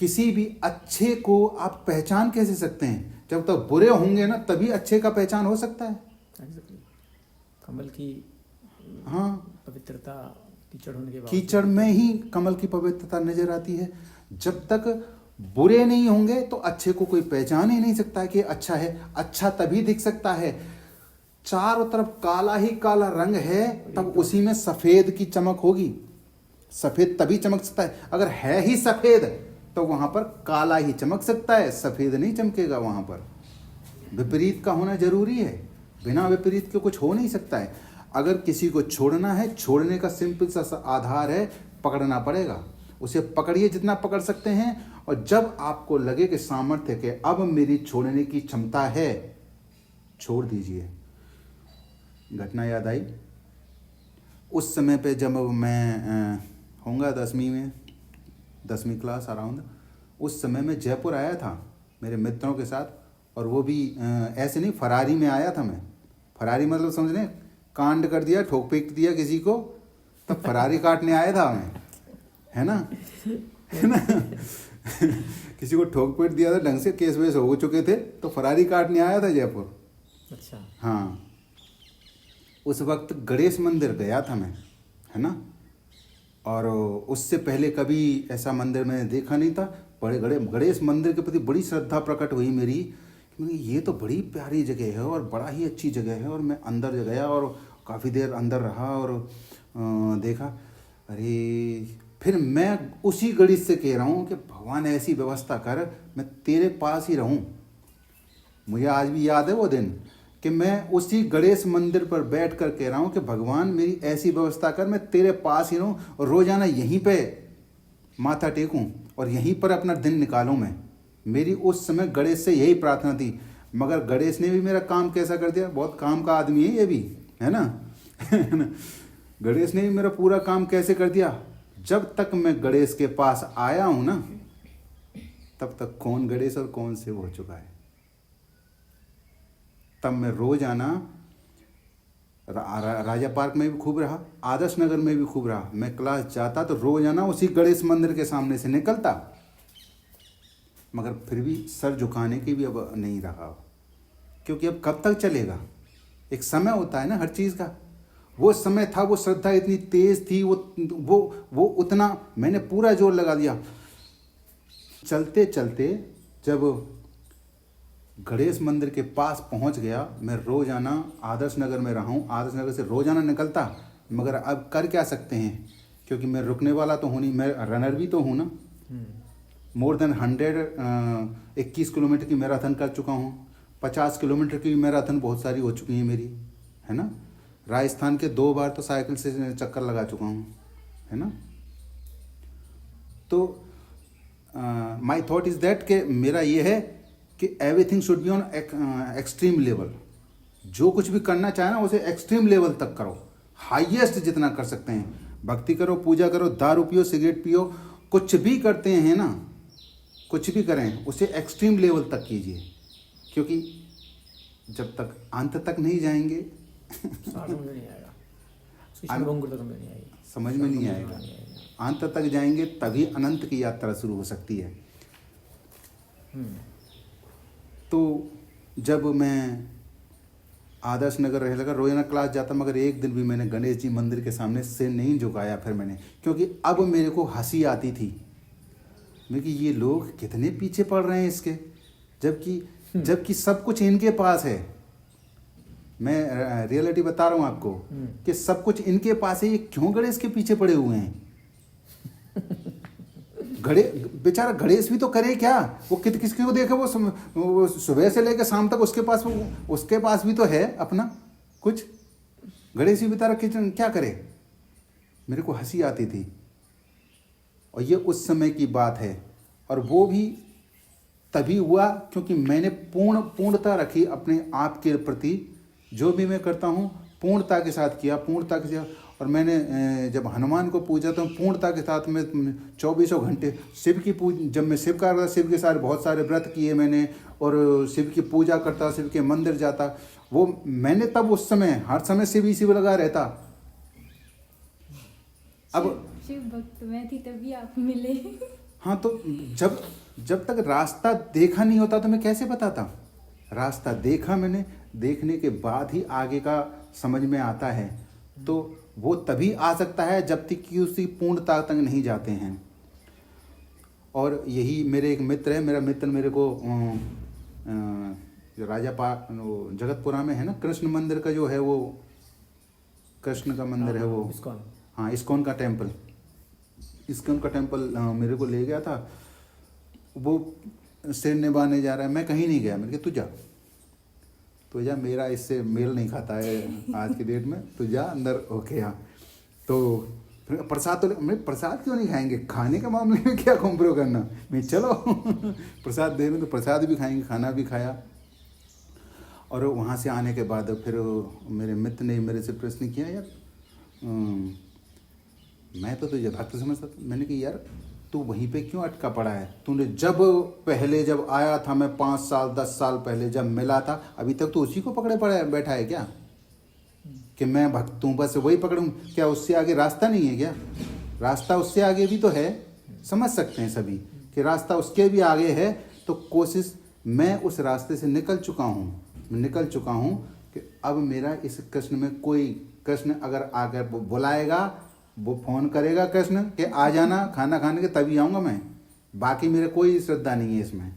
किसी भी अच्छे को आप पहचान कैसे सकते हैं? जब तक बुरे होंगे ना तभी अच्छे का पहचान हो सकता है। Exactly. कमल की हाँ, पवित्रता कीचड़ होने के बाद कीचड़ में ही कमल की पवित्रता नजर आती है। जब तक बुरे नहीं होंगे तो अच्छे को कोई पहचान ही नहीं सकता कि अच्छा है। अच्छा तभी दिख सकता है, चारों तरफ काला ही काला रंग है, तब उसी में सफेद की चमक होगी। सफेद तभी चमक सकता है। अगर है ही सफेद तो वहां पर काला ही चमक सकता है, सफेद नहीं चमकेगा। वहां पर विपरीत का होना जरूरी है, बिना विपरीत के कुछ हो नहीं सकता है। अगर किसी को छोड़ना है, छोड़ने का सिंपल सा आधार है, पकड़ना पड़ेगा। उसे पकड़िए जितना पकड़ सकते हैं, और जब आपको लगे कि सामर्थ्य के अब मेरी छोड़ने की क्षमता है, छोड़ दीजिए। घटना याद आई उस समय पे जब मैं होऊंगा 10वीं क्लास अराउंड, उस समय मैं जयपुर आया था मेरे मित्रों के साथ, और वो भी ऐसे नहीं, फरारी में आया था मैं। फरारी मतलब समझ रहे, कांड कर दिया, ठोक फेंक दिया किसी को, तब फरारी काटने आया था मैं, है ना किसी को ठोक पीट दिया था, ढंग से केस वेस हो चुके थे, तो फरारी काटने आया था जयपुर। अच्छा। हाँ, उस वक्त गणेश मंदिर गया था मैं, है ना। और उससे पहले कभी ऐसा मंदिर मैंने देखा नहीं था। बड़े गणेश मंदिर के प्रति बड़ी श्रद्धा प्रकट हुई मेरी, क्योंकि ये तो बड़ी प्यारी जगह है और बड़ा ही अच्छी जगह है। और मैं अंदर गया और काफ़ी देर अंदर रहा और देखा, अरे फिर मैं उसी गणेश से कह रहा हूँ कि भगवान ऐसी व्यवस्था कर, मैं तेरे पास ही रहूँ। मुझे आज भी याद है वो दिन कि मैं उसी गणेश मंदिर पर बैठ कर कह रहा हूँ कि भगवान मेरी ऐसी व्यवस्था कर, मैं तेरे पास ही रहूँ और रोजाना यहीं पे माथा टेकूं और यहीं पर अपना दिन निकालूं। मैं, मेरी उस समय गणेश से यही प्रार्थना थी। मगर गणेश ने भी मेरा काम कैसा कर दिया, बहुत काम का आदमी है ये भी, है ना गणेश ने भी मेरा पूरा काम कैसे कर दिया। जब तक मैं गणेश के पास आया हूं ना, तब तक कौन गणेश और कौन शिव हो चुका है। तब मैं रोज आना राजा पार्क में भी खूब रहा, आदर्श नगर में भी खूब रहा। मैं क्लास जाता तो रोज आना उसी गणेश मंदिर के सामने से निकलता, मगर फिर भी सर झुकाने की भी अब नहीं रहा, क्योंकि अब कब तक चलेगा। एक समय होता है ना हर चीज़ का। वो समय था, वो श्रद्धा इतनी तेज थी, वो उतना मैंने पूरा जोर लगा दिया। चलते चलते जब गणेश मंदिर के पास पहुंच गया, मैं रोजाना आदर्श नगर में रहा हूँ, आदर्श नगर से रोजाना निकलता। मगर अब कर क्या सकते हैं, क्योंकि मैं रुकने वाला तो हूँ नहीं, मैं रनर भी तो हूँ ना। मोर देन 21 किलोमीटर की मैराथन कर चुका हूँ, 50 किलोमीटर की मैराथन बहुत सारी हो चुकी है मेरी, है ना। राजस्थान के 2 बार तो साइकिल से चक्कर लगा चुका हूँ, है ना। तो माई थॉट इज दैट कि मेरा ये है कि everything should be on extreme level. जो कुछ भी करना चाहे ना उसे एक्सट्रीम लेवल तक करो, हाईएस्ट जितना कर सकते हैं। भक्ति करो, पूजा करो, दारू पियो, सिगरेट पियो, कुछ भी करते हैं ना, कुछ भी करें उसे एक्सट्रीम लेवल तक कीजिए, क्योंकि जब तक अंत तक नहीं जाएंगे समझ में नहीं आएगा। अंत तक जाएंगे तभी अनंत की यात्रा शुरू हो सकती है। तो जब मैं आदर्श नगर रह लगा, रोजाना क्लास जाता, मगर एक दिन भी मैंने गणेश जी मंदिर के सामने से नहीं झुकाया फिर मैंने, क्योंकि अब मेरे को हंसी आती थी कि ये लोग कितने पीछे पड़ रहे हैं इसके, जबकि सब कुछ इनके पास है। मैं रियलिटी बता रहा हूँ आपको कि सब कुछ इनके पास है, ये क्यों गणेश के पीछे पड़े हुए हैं। बेचारा गणेश भी तो करे क्या, वो किसकी को देखे, वो सुबह से लेकर शाम तक उसके पास भी तो है अपना कुछ। गणेश भी बेचारा क्या करे। मेरे को हंसी आती थी, और ये उस समय की बात है। और वो भी तभी हुआ क्योंकि मैंने पूर्णता रखी अपने आप के प्रति। जो भी मैं करता हूँ पूर्णता के साथ किया, पूर्णता के साथ। और मैंने जब हनुमान को पूजा तो पूर्णता के साथ में 24 घंटे शिव की जब मैं शिव का शिव के सारे बहुत सारे व्रत किए मैंने, और शिव की पूजा करता, शिव के मंदिर जाता। वो मैंने तब उस समय हर समय शिव लगा रहता। अब शिव भक्त मैं थी तभी आप मिले। हाँ तो जब जब तक रास्ता देखा नहीं होता तो मैं कैसे बताता? रास्ता देखा मैंने, देखने के बाद ही आगे का समझ में आता है। तो वो तभी आ सकता है जब तक कि उसकी पूर्णता तक नहीं जाते हैं। और यही मेरे एक मित्र है, मेरा मित्र मेरे को जो जगतपुरा में है ना, कृष्ण मंदिर का जो है वो, कृष्ण का मंदिर है वो, इस्कॉन। हाँ इस्कॉन का टेम्पल, इस्कॉन का टेम्पल मेरे को ले गया था। वो सिर निभाने जा रहा है, मैं कहीं नहीं गया, मैंने कहा तू जा, मेरा इससे मेल नहीं खाता है आज की डेट में, तू जा अंदर होके आ। तो फिर प्रसाद तो मैं, प्रसाद क्यों नहीं खाएंगे, खाने के मामले में क्या कॉम्प्रो करना, मैं चलो प्रसाद दे रहे तो प्रसाद भी खाएंगे, खाना भी खाया। और वहाँ से आने के बाद फिर मेरे मित्र ने मेरे से प्रश्न किया, यार मैं तो तुझे भक्त समझता था। मैंने कहा यार तू वहीं पे क्यों अटका पड़ा है? तूने पहले जब आया था, मैं 5 साल 10 साल पहले जब मिला था, अभी तक तो उसी को पकड़े पड़ा बैठा है क्या? कि मैं भक्त हूँ बस वही पकड़ूँ? क्या उससे आगे रास्ता नहीं है क्या? रास्ता उससे आगे भी तो है, समझ सकते हैं सभी कि रास्ता उसके भी आगे है। तो कोशिश, मैं उस रास्ते से निकल चुका हूँ कि अब मेरा इस कृष्ण में कोई, कृष्ण अगर आकर बुलाएगा, वो फ़ोन करेगा कृष्ण कि आ जाना खाना खाने के, तभी आऊँगा मैं। बाकी मेरे कोई श्रद्धा नहीं है इसमें।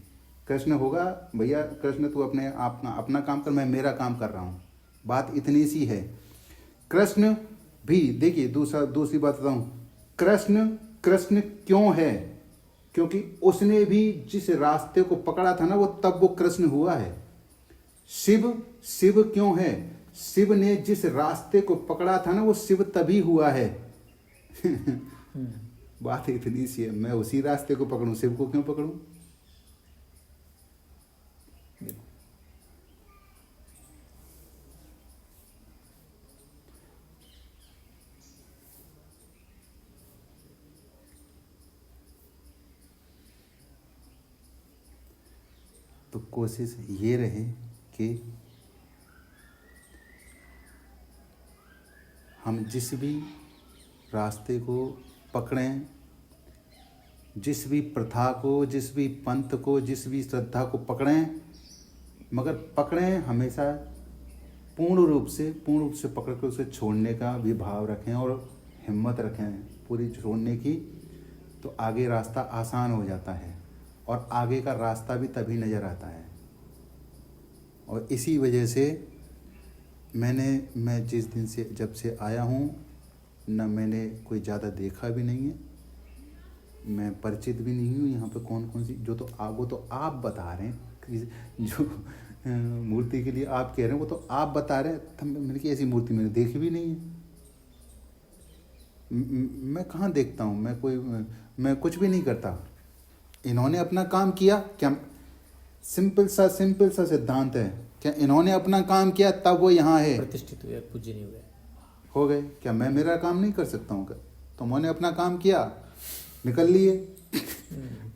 कृष्ण होगा भैया, कृष्ण तू अपना काम कर, मैं मेरा काम कर रहा हूँ, बात इतनी सी है। कृष्ण भी देखिए, दूसरी बात बताऊँ, कृष्ण क्यों है? क्योंकि उसने भी जिस रास्ते को पकड़ा था ना, वो तब वो कृष्ण हुआ है। शिव क्यों है? शिव ने जिस रास्ते को पकड़ा था ना, वो शिव तभी हुआ है बात इतनी सी है। मैं उसी रास्ते को पकड़ूं, शिव को क्यों पकड़ूं? तो कोशिश ये रहे कि हम जिस भी रास्ते को पकड़ें, जिस भी प्रथा को, जिस भी पंथ को, जिस भी श्रद्धा को पकड़ें, मगर पकड़ें हमेशा पूर्ण रूप से पकड़ कर उसे छोड़ने का भी भाव रखें और हिम्मत रखें पूरी छोड़ने की। तो आगे रास्ता आसान हो जाता है और आगे का रास्ता भी तभी नज़र आता है। और इसी वजह से मैं जिस दिन से, जब से आया हूँ, न मैंने कोई ज़्यादा देखा भी नहीं है, मैं परिचित भी नहीं हूँ यहाँ पे कौन कौन सी, वो तो आप बता रहे हैं, जो मूर्ति के लिए आप कह रहे हैं वो तो आप बता रहे हैं। मैंने कि ऐसी मूर्ति मैंने देखी भी नहीं है। मैं कहाँ देखता हूँ, मैं कुछ भी नहीं करता। इन्होंने अपना काम किया क्या? सिंपल सा सिद्धांत है, क्या इन्होंने अपना काम किया तब वो यहाँ है, प्रतिष्ठित हुए, पूज्य नहीं हुए, हो गए। क्या मैं मेरा काम नहीं कर सकता हूँ? क्या तुमने अपना काम किया, निकल लिए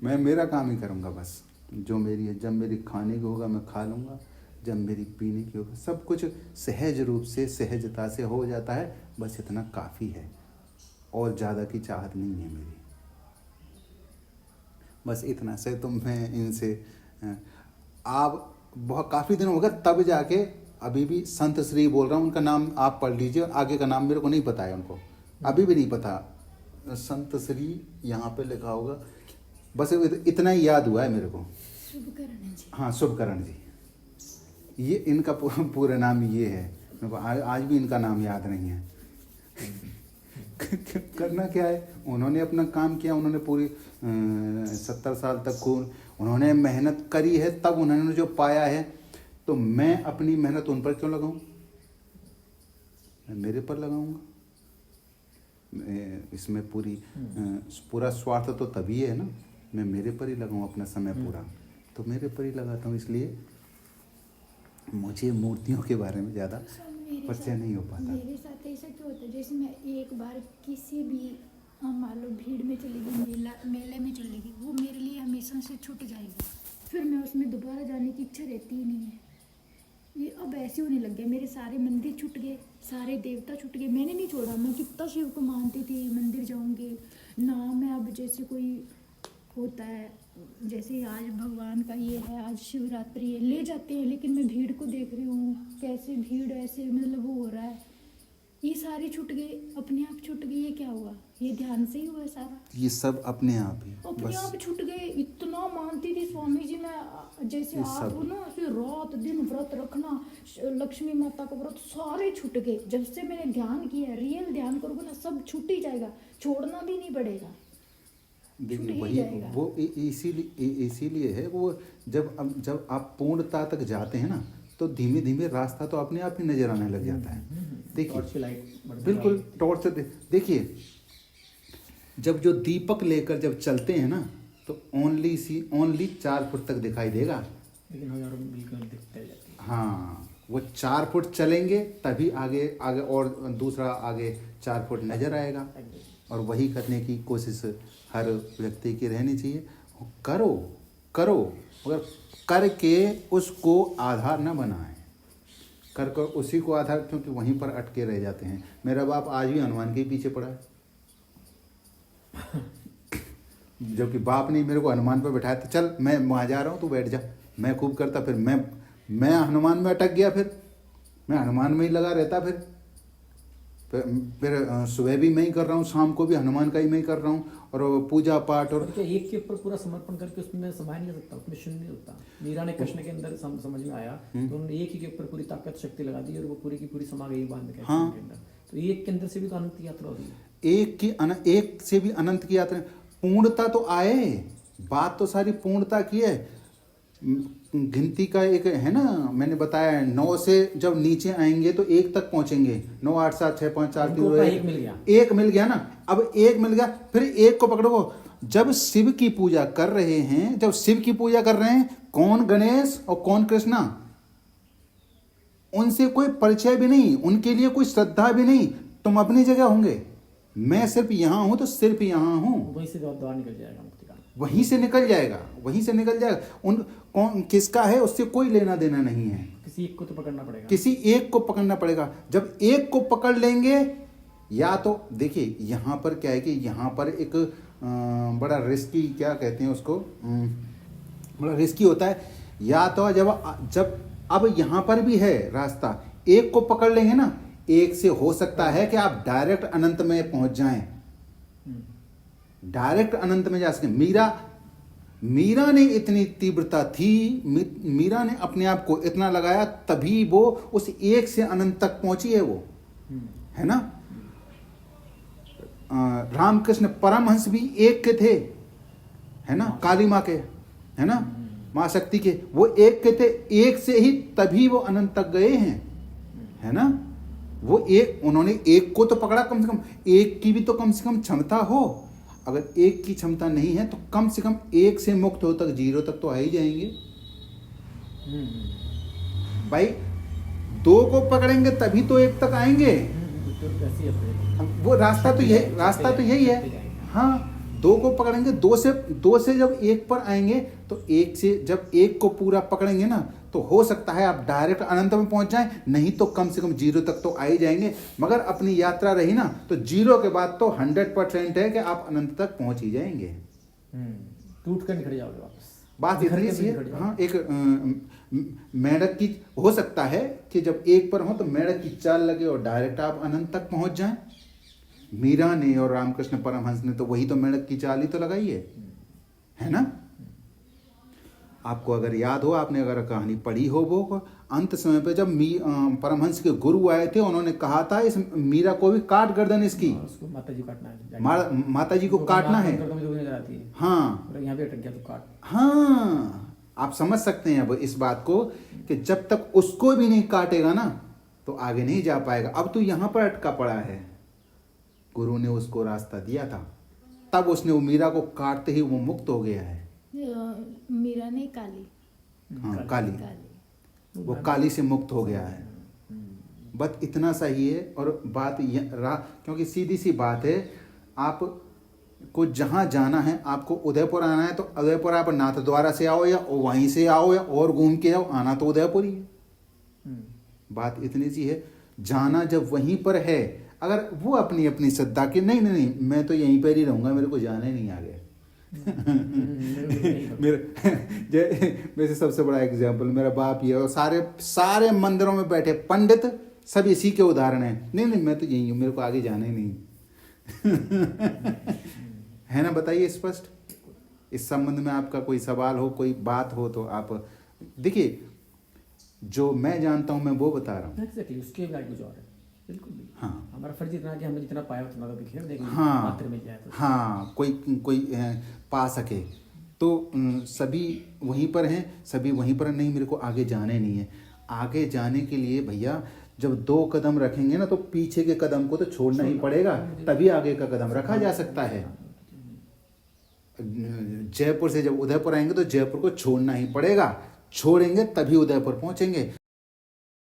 मैं मेरा काम ही करूँगा बस, जो मेरी है। जब मेरी खाने की होगा मैं खा लूँगा, जब मेरी पीने की होगा, सब कुछ सहज रूप से, सहजता से हो जाता है। बस इतना काफ़ी है, और ज़्यादा की चाहत नहीं है मेरी, बस इतना से। तो मैं इनसे आप बहुत काफ़ी दिन हो गए, तब जाके अभी भी संत श्री बोल रहा हूँ, उनका नाम आप पढ़ लीजिए, आगे का नाम मेरे को नहीं पता है, उनको अभी भी नहीं पता। संत श्री यहाँ पे लिखा होगा, बस इतना ही याद हुआ है मेरे को। शुभकरण जी। हाँ, शुभकरण जी, ये इनका पूरा नाम ये है। मेरे को आज भी इनका नाम याद नहीं है करना क्या है, उन्होंने अपना काम किया, उन्होंने पूरी 70 साल तक उन्होंने मेहनत करी है, तब उन्होंने जो पाया है। तो मैं अपनी मेहनत उन पर क्यों लगाऊं? मैं मेरे पर लगाऊंगा। इसमें पूरा स्वार्थ तो तभी है ना, मैं मेरे पर ही लगाऊं अपना समय पूरा, तो मेरे पर ही लगाता हूँ। इसलिए मुझे मूर्तियों के बारे में ज़्यादा परिचय नहीं हो पाता। मेरे साथ ऐसा क्यों होता है, जैसे मैं एक बार किसी भी मान लो भीड़ में चली गई, मेले में चली गई, वो मेरे लिए हमेशा से छूट जाएगी, फिर मैं उसमें दोबारा जाने की इच्छा रहती ही नहीं है। ये अब ऐसे होने लग गया, मेरे सारे मंदिर छूट गए, सारे देवता छूट गए, मैंने नहीं छोड़ा। मैं कितना शिव को मानती थी, मंदिर जाऊंगी ना, मैं अब जैसे कोई होता है। जैसे आज भगवान का ये है, आज शिवरात्रि है, ले जाते हैं, लेकिन मैं भीड़ को देख रही हूँ कैसे भीड़ ऐसे मतलब वो हो रहा है। ये सारे छूट गए, अपने आप छूट गए, ये क्या हुआ? ये ध्यान से ही हुआ सारा, ये सब अपने आप ही अपने बस। आप छूट गए। इतना मानती थी स्वामी जी मैं, जैसे ये आप सब- हो ना ऐसे रात दिन व्रत रखना, लक्ष्मी माता का व्रत, सारे छूट गए। जब से मैंने ध्यान किया, रियल ध्यान करोगे ना, सब छूट ही जाएगा, छोड़ना भी नहीं पड़ेगा। छूट देखिए ही वही जाएगा। वो इसीलिए है वो, जब आप पूर्णता तक जाते हैं ना, तो धीमे धीमे रास्ता तो अपने आप ही नजर आने लग जाता है। देखिए टॉर्च की लाइट बढ़ती बिल्कुल जाएगी। टॉर्च से देखिए, जब जो दीपक लेकर जब चलते हैं ना, तो ओनली 4 फुट तक दिखाई देगा। लेकिन हजारों बिल्कुल दिखते जाती है। हाँ, वो 4 फुट चलेंगे तभी आगे आगे और दूसरा आगे 4 फुट नजर आएगा। और वही करने की कोशिश हर व्यक्ति की रहनी चाहिए। करो मगर करके उसको आधार न बनाएं, कर उसी को आधार, क्योंकि वहीं पर अटके रह जाते हैं। मेरा बाप आज भी हनुमान के पीछे पड़ा है। जबकि बाप ने मेरे को हनुमान पर बैठाया था, चल मैं वहाँ जा रहा हूँ, तू बैठ जा। मैं खूब करता, फिर मैं हनुमान में अटक गया, फिर मैं हनुमान में ही लगा रहता। फिर सुबह भी मैं ही कर रहा हूँ, शाम को भी हनुमान का ही मैं ही कर रहा हूँ, और पूजा पाठ। और क्या एक के ऊपर पूरा समर्पण करके उसमें समा नहीं सकता, उसमें शून्य नहीं होता। मीरा ने कृष्ण के अंदर समझ में आया तो उन्होंने एक ही के ऊपर पूरी ताकत शक्ति लगा दी और वो पूरी की पूरी समा गई बांध के हाँ। अंदर। तो एक के अंदर से भी तो अनंत यात्रा हो रही है। एक से भी अनंत की यात्रा। पूर्णता तो आए, बात तो सारी पूर्णता की है। गिनती का एक है ना, मैंने बताया 9 से जब नीचे आएंगे तो 1 तक पहुंचेंगे। 9 8 7 6 5 4 3 2 एक मिल गया, एक मिल गया ना। अब एक मिल गया, फिर एक को पकड़ो। जब शिव की पूजा कर रहे हैं, कौन गणेश और कौन कृष्णा, उनसे कोई परिचय भी नहीं, उनके लिए कोई श्रद्धा भी नहीं। तुम अपनी जगह होंगे, मैं सिर्फ यहां हूं तो सिर्फ यहां हूं। वहीं से द्वार निकल जाएगा मुक्ति का, वहीं से निकल जाएगा। उन कौन किसका है उससे कोई लेना देना नहीं है। किसी एक को तो पकड़ना पड़ेगा, किसी एक को पकड़ना पड़ेगा। जब एक को पकड़ लेंगे, या तो देखिए यहाँ पर क्या है कि यहाँ पर एक बड़ा रिस्की, क्या कहते हैं उसको, बड़ा रिस्की होता है। या तो जब अब यहाँ पर भी है रास्ता, एक को पकड़ लेंगे ना, एक से हो सकता है कि आप डायरेक्ट अनंत में पहुंच जाएं, डायरेक्ट अनंत में जा सके। मीरा ने इतनी तीव्रता थी, मीरा ने अपने आप को इतना लगाया, तभी वो उस एक से अनंत तक पहुंची है। वो है ना। रामकृष्ण परमहंस भी एक के थे, है ना, काली माँ के, है ना, माँ शक्ति के, वो एक के थे। एक से ही तभी वो अनंत तक गए हैं, है ना। वो एक, उन्होंने एक को तो पकड़ा, कम से कम एक की भी तो कम से कम क्षमता हो। अगर एक की क्षमता नहीं है तो कम से कम एक से मुक्त हो तक, 0 तक तो आ ही जाएंगे भाई। 2 को पकड़ेंगे तभी तो 1 तक आएंगे। वो रास्ता तो यही है। हाँ, 2 को पकड़ेंगे, 2 से जब 1 पर आएंगे, तो 1 से जब 1 को पूरा पकड़ेंगे ना, तो हो सकता है आप डायरेक्ट अनंत में पहुंच जाएं, नहीं तो कम से कम 0 तक तो आ ही जाएंगे। मगर अपनी यात्रा रही ना, तो 0 के बाद तो 100% है कि आप अनंत तक पहुंच ही जाएंगे। टूट कर निकल जाओगे वापस। बात इतनी सी है। हाँ, एक मेढक की हो सकता है कि जब 1 पर हो तो मेढक की चाल लगे और डायरेक्ट आप अनंत तक पहुंच जाएं। मीरा ने और रामकृष्ण परमहंस ने तो वही तो मेढक की चाल ही तो लगाई है ना। आपको अगर याद हो, आपने अगर कहानी पढ़ी हो, वो अंत समय पे जब परमहंस के गुरु आए थे, उन्होंने कहा था इस मीरा को भी काट गर्दन इसकी, उसको माता जी काटना है, माता जी को काटना है। हाँ, यहाँ पे अटक गया तो काट। हाँ, आप समझ सकते हैं अब इस बात को कि जब तक उसको भी नहीं काटेगा ना, तो आगे नहीं जा पाएगा। अब तो यहाँ पर अटका पड़ा है। गुरु ने उसको रास्ता दिया था, तब उसने वो मीरा को काटते ही वो मुक्त हो गया है। मीरा ने काली, हाँ, काली, वो काली से मुक्त हो गया है। बस इतना सा ही है। और बात क्योंकि सीधी सी बात है, आप को जहाँ जाना है, आपको उदयपुर आना है तो उदयपुर आप नाथद्वारा से आओ या वहीं से आओ या और घूम के आओ, आना तो उदयपुर ही है। बात इतनी सी है, जाना जब वहीं पर है, अगर वो अपनी अपनी श्रद्धा के नहीं मैं तो यहीं पर ही रहूँगा, मेरे को जाना ही नहीं आगे, वैसे सबसे बड़ा एग्जाम्पल मेरा बाप ही है, और सारे सारे मंदिरों में बैठे पंडित सब इसी के उदाहरण हैं। नहीं नहीं मैं तो यही हूँ, मेरे को आगे जाना ही नहीं। है ना, बताइए स्पष्ट। इस संबंध में आपका कोई सवाल हो, कोई बात हो तो आप देखिए, जो मैं जानता हूँ मैं वो बता रहा हूँ। एग्जैक्टली, उसके बाद कुछ और है। बिल्कुल भी हाँ हमारा फर्ज इतना कि हमें जितना पाया उतना तो बिखेर देंगे, हाँ पात्र मिल जाए तो। हाँ, कोई कोई पा सके तो सभी वहीं पर हैं, सभी वहीं पर नहीं, मेरे को आगे जाने नहीं है। आगे जाने के लिए भैया जब 2 कदम रखेंगे ना, तो पीछे के कदम को तो छोड़ना ही पड़ेगा, तभी आगे का कदम रखा जा सकता है। जयपुर से जब उदयपुर आएंगे तो जयपुर को छोड़ना ही पड़ेगा, छोड़ेंगे तभी उदयपुर पहुंचेंगे।